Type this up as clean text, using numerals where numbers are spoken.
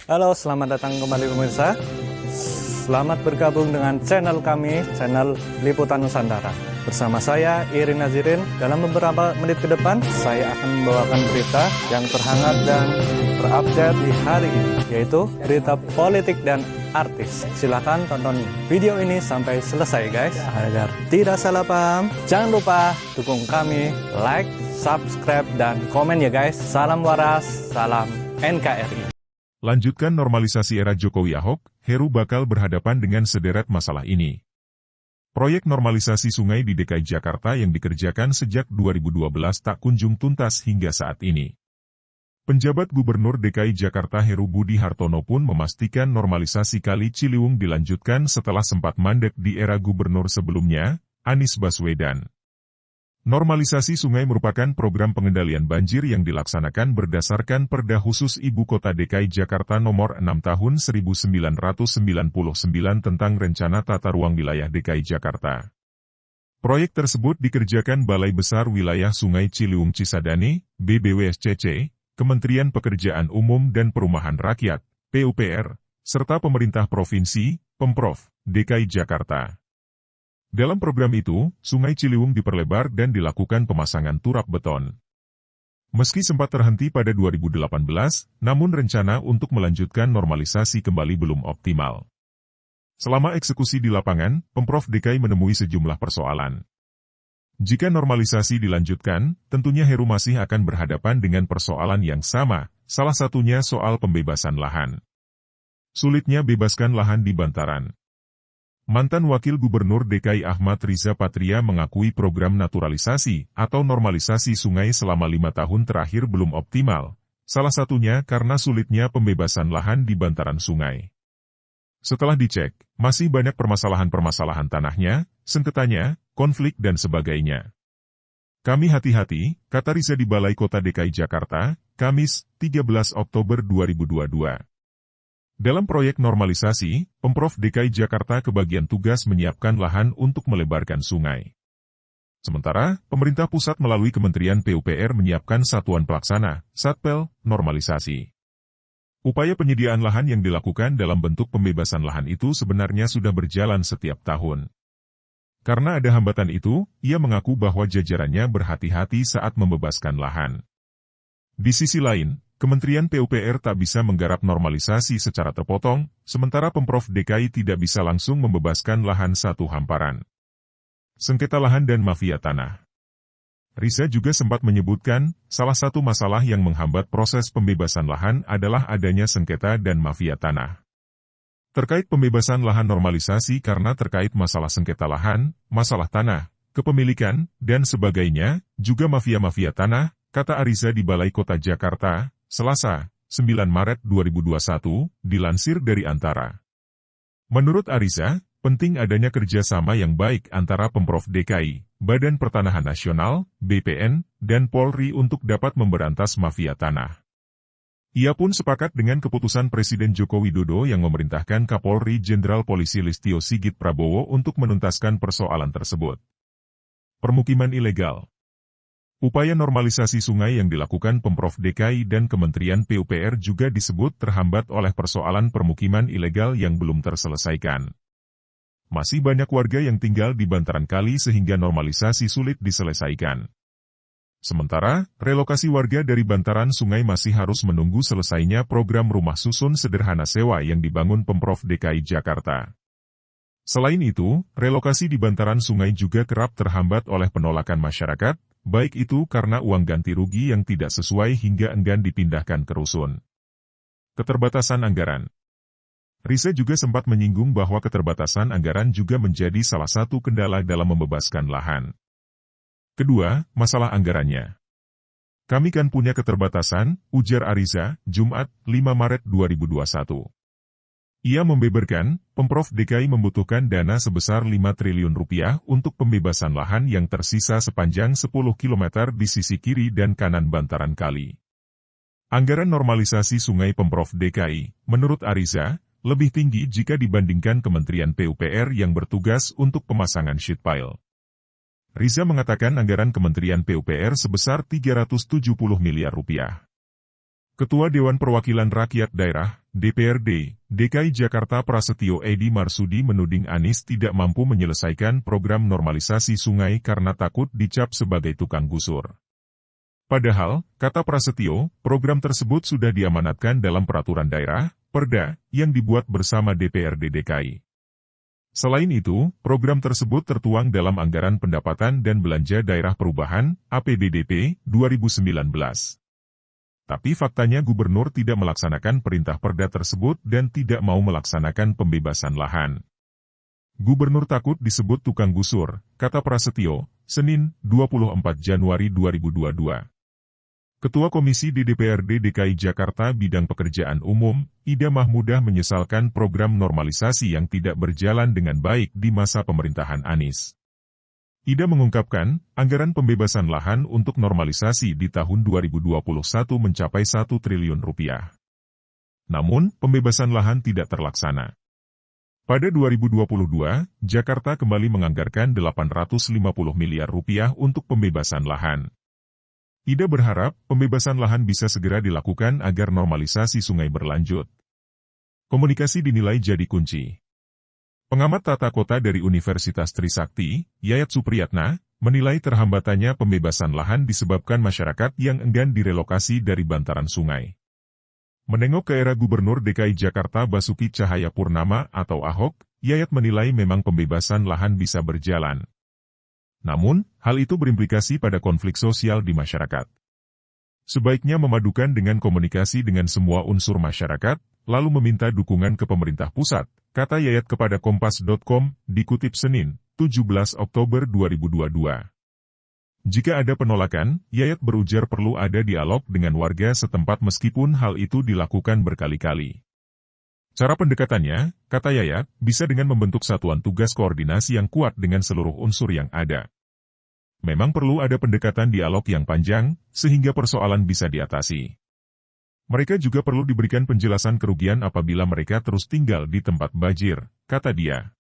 Halo, selamat datang kembali pemirsa. Selamat bergabung dengan channel kami, channel Liputan Nusantara. Bersama saya, Irin Nazirin, dalam beberapa menit ke depan, saya akan membawakan berita yang terhangat dan terupdate di hari ini, yaitu berita politik dan artis. Silahkan tonton video ini sampai selesai guys, agar tidak salah paham. Jangan lupa dukung kami, like, subscribe, dan komen ya guys. Salam waras, salam NKRI. Lanjutkan normalisasi era Jokowi-Ahok, Heru bakal berhadapan dengan sederet masalah ini. Proyek normalisasi sungai di DKI Jakarta yang dikerjakan sejak 2012 tak kunjung tuntas hingga saat ini. Penjabat Gubernur DKI Jakarta Heru Budi Hartono pun memastikan normalisasi Kali Ciliwung dilanjutkan setelah sempat mandek di era gubernur sebelumnya, Anies Baswedan. Normalisasi sungai merupakan program pengendalian banjir yang dilaksanakan berdasarkan Perda Khusus Ibu Kota DKI Jakarta Nomor 6 Tahun 1999 tentang Rencana Tata Ruang Wilayah DKI Jakarta. Proyek tersebut dikerjakan Balai Besar Wilayah Sungai Ciliwung Cisadane, BBWSCC, Kementerian Pekerjaan Umum dan Perumahan Rakyat, PUPR, serta pemerintah provinsi, Pemprov, DKI Jakarta. Dalam program itu, Sungai Ciliwung diperlebar dan dilakukan pemasangan turap beton. Meski sempat terhenti pada 2018, namun rencana untuk melanjutkan normalisasi kembali belum optimal. Selama eksekusi di lapangan, Pemprov DKI menemui sejumlah persoalan. Jika normalisasi dilanjutkan, tentunya Heru masih akan berhadapan dengan persoalan yang sama, salah satunya soal pembebasan lahan. Sulitnya bebaskan lahan di bantaran. Mantan Wakil Gubernur DKI Ahmad Riza Patria mengakui program naturalisasi atau normalisasi sungai selama 5 tahun terakhir belum optimal, salah satunya karena sulitnya pembebasan lahan di bantaran sungai. Setelah dicek, masih banyak permasalahan-permasalahan tanahnya, sengketanya, konflik dan sebagainya. Kami hati-hati, kata Riza di Balai Kota DKI Jakarta, Kamis, 13 Oktober 2022. Dalam proyek normalisasi, Pemprov DKI Jakarta kebagian tugas menyiapkan lahan untuk melebarkan sungai. Sementara, pemerintah pusat melalui Kementerian PUPR menyiapkan satuan pelaksana, Satpel, normalisasi. Upaya penyediaan lahan yang dilakukan dalam bentuk pembebasan lahan itu sebenarnya sudah berjalan setiap tahun. Karena ada hambatan itu, ia mengaku bahwa jajarannya berhati-hati saat membebaskan lahan. Di sisi lain, Kementerian PUPR tak bisa menggarap normalisasi secara terpotong, sementara Pemprov DKI tidak bisa langsung membebaskan lahan satu hamparan. Sengketa lahan dan mafia tanah. Riza juga sempat menyebutkan, salah satu masalah yang menghambat proses pembebasan lahan adalah adanya sengketa dan mafia tanah. Terkait pembebasan lahan normalisasi karena terkait masalah sengketa lahan, masalah tanah, kepemilikan, dan sebagainya, juga mafia-mafia tanah, kata Ariza di Balai Kota Jakarta, Selasa, 9 Maret 2021, dilansir dari Antara. Menurut Ariza, penting adanya kerjasama yang baik antara Pemprov DKI, Badan Pertanahan Nasional, BPN, dan Polri untuk dapat memberantas mafia tanah. Ia pun sepakat dengan keputusan Presiden Joko Widodo yang memerintahkan Kapolri Jenderal Polisi Listio Sigit Prabowo untuk menuntaskan persoalan tersebut. Permukiman ilegal. Upaya normalisasi sungai yang dilakukan Pemprov DKI dan Kementerian PUPR juga disebut terhambat oleh persoalan permukiman ilegal yang belum terselesaikan. Masih banyak warga yang tinggal di bantaran kali sehingga normalisasi sulit diselesaikan. Sementara, relokasi warga dari bantaran sungai masih harus menunggu selesainya program rumah susun sederhana sewa yang dibangun Pemprov DKI Jakarta. Selain itu, relokasi di bantaran sungai juga kerap terhambat oleh penolakan masyarakat, baik itu karena uang ganti rugi yang tidak sesuai hingga enggan dipindahkan ke rusun. Keterbatasan anggaran. Riza juga sempat menyinggung bahwa keterbatasan anggaran juga menjadi salah satu kendala dalam membebaskan lahan. Kedua, masalah anggarannya. Kami kan punya keterbatasan, ujar Ariza, Jumat, 5 Maret 2021. Ia membeberkan, Pemprov DKI membutuhkan dana sebesar 5 triliun rupiah untuk pembebasan lahan yang tersisa sepanjang 10 km di sisi kiri dan kanan bantaran kali. Anggaran normalisasi sungai Pemprov DKI, menurut Ariza, lebih tinggi jika dibandingkan Kementerian PUPR yang bertugas untuk pemasangan sheet pile. Riza mengatakan anggaran Kementerian PUPR sebesar 370 miliar rupiah. Ketua Dewan Perwakilan Rakyat Daerah, DPRD, DKI Jakarta Prasetyo Edi Marsudi menuding Anies tidak mampu menyelesaikan program normalisasi sungai karena takut dicap sebagai tukang gusur. Padahal, kata Prasetyo, program tersebut sudah diamanatkan dalam peraturan daerah, Perda, yang dibuat bersama DPRD DKI. Selain itu, program tersebut tertuang dalam Anggaran Pendapatan dan Belanja Daerah Perubahan, APBDP, 2019. Tapi faktanya gubernur tidak melaksanakan perintah Perda tersebut dan tidak mau melaksanakan pembebasan lahan. Gubernur takut disebut tukang gusur, kata Prasetyo, Senin, 24 Januari 2022. Ketua Komisi di DPRD DKI Jakarta Bidang Pekerjaan Umum, Ida Mahmudah menyesalkan program normalisasi yang tidak berjalan dengan baik di masa pemerintahan Anies. Ida mengungkapkan, anggaran pembebasan lahan untuk normalisasi di tahun 2021 mencapai 1 triliun rupiah. Namun, pembebasan lahan tidak terlaksana. Pada 2022, Jakarta kembali menganggarkan 850 miliar rupiah untuk pembebasan lahan. Ida berharap, pembebasan lahan bisa segera dilakukan agar normalisasi sungai berlanjut. Komunikasi dinilai jadi kunci. Pengamat tata kota dari Universitas Trisakti, Yayat Supriyatna, menilai terhambatannya pembebasan lahan disebabkan masyarakat yang enggan direlokasi dari bantaran sungai. Menengok ke era Gubernur DKI Jakarta Basuki Cahayapurnama atau Ahok, Yayat menilai memang pembebasan lahan bisa berjalan. Namun, hal itu berimplikasi pada konflik sosial di masyarakat. Sebaiknya memadukan dengan komunikasi dengan semua unsur masyarakat, lalu meminta dukungan ke pemerintah pusat, kata Yayat kepada Kompas.com, dikutip Senin, 17 Oktober 2022. Jika ada penolakan, Yayat berujar perlu ada dialog dengan warga setempat meskipun hal itu dilakukan berkali-kali. Cara pendekatannya, kata Yayat, bisa dengan membentuk satuan tugas koordinasi yang kuat dengan seluruh unsur yang ada. Memang perlu ada pendekatan dialog yang panjang, sehingga persoalan bisa diatasi. Mereka juga perlu diberikan penjelasan kerugian apabila mereka terus tinggal di tempat banjir, kata dia.